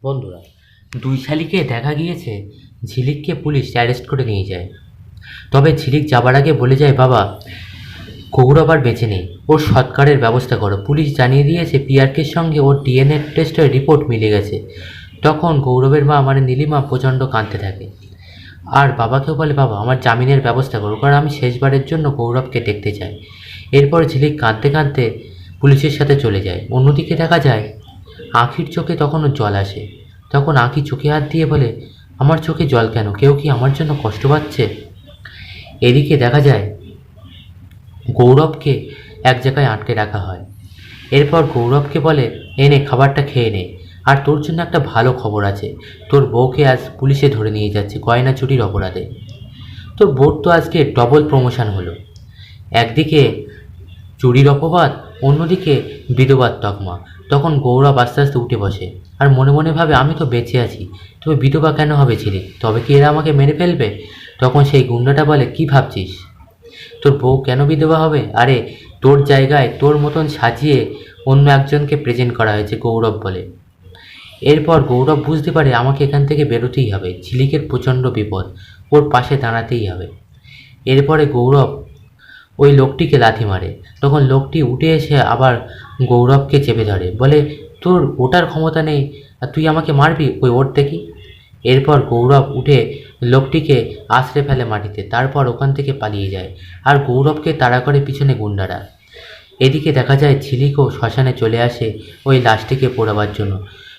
বন্ধুরা, দুই শালিকে দেখা গিয়েছে ঝিলিককে পুলিশ অ্যারেস্ট করে নিয়ে যায়। তবে ঝিলিক যাবার আগে বলে যায়, বাবা গৌরব আর বেঁচে নেই, ওর সৎকারের ব্যবস্থা করো। পুলিশ জানিয়ে দিয়েছে পিআরকের সঙ্গে ওর ডিএনএ টেস্টের রিপোর্ট মিলে গেছে। তখন গৌরবের মা মানে নীলিমা প্রচণ্ড কাঁদতে থাকে আর বাবাকেও বলে, বাবা আমার জামিনের ব্যবস্থা করো, কারণ আমি শেষবারের জন্য গৌরবকে দেখতে চাই। এরপর ঝিলিক কাঁদতে কাঁদতে পুলিশের সাথে চলে যায়। অন্যদিকে দেখা যায় আঁখির চোখে তখনও জল আসে। তখন আঁখি চোখে হাত দিয়ে বলে, আমার চোখে জল কেন? কেউ কি আমার জন্য কষ্ট পাচ্ছে? এদিকে দেখা যায় গৌরবকে এক জায়গায় আটকে রাখা হয়। এরপর গৌরবকে বলে, এনে খাবারটা খেয়ে নে, আর তোর জন্য একটা ভালো খবর আছে। তোর বউকে আজ পুলিশে ধরে নিয়ে যাচ্ছে গয়না চুরির অপরাধে। তোর বউর তো আজকে ডবল প্রমোশন হলো। একদিকে চুরির অপবাদ, অন্যদিকে বিধবার তকমা। তখন গৌরব আস্তে আস্তে উঠে বসে আর মনে মনে ভাবে, আমি তো বেঁচে আছি, তবে বিধবা কেন হবে ঝিলিক? তবে কি এরা আমাকে মেরে ফেলবে? তখন সেই গুন্ডাটা বলে, কি ভাবছিস? তোর বউ কেন বিধবা হবে? আরে তোর জায়গায় তোর মতন সাজিয়ে অন্য একজনকে প্রেজেন্ট করা হয়েছে, গৌরব বলে। এরপর গৌরব বুঝতে পারে আমাকে এখান থেকে বেরোতেই হবে, ঝিলিকের প্রচণ্ড বিপদ, ওর পাশে দাঁড়াতেই হবে। এরপরে গৌরব ওই লোকটিকে লাথি মারে। তখন লোকটি উঠে এসে আবার গৌরবকে চেপে ধরে, বলে, তোর ওটার ক্ষমতা নেই আর তুই আমাকে মারবি, ওই ওর দেখি। এরপর গৌরব উঠে লোকটিকে আছড়ে ফেলে মাটিতে, তারপর ওখান থেকে পালিয়ে যায় আর গৌরবকে তাড়া করে পিছনে গুন্ডারা। এদিকে দেখা যায় ঝিলিকও শ্মশানে চলে আসে ওই লাশটিকে পোড়াবার জন্য।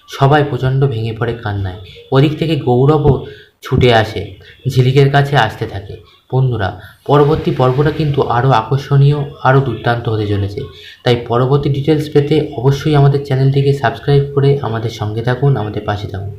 সবাই প্রচণ্ড ভেঙে পড়ে কান্নায়। ওদিক থেকে গৌরবও ছুটে আসে, ঝিলিকের কাছে আসতে থাকে। বন্ধুরা, পরবর্তী পর্বটা কিন্তু আরও আকর্ষণীয়, আরও দুর্দান্ত হতে চলেছে। তাই পরবর্তী ডিটেলস পেতে অবশ্যই আমাদের চ্যানেলটিকে সাবস্ক্রাইব করে আমাদের সঙ্গে থাকুন, আমাদের পাশে থাকুন।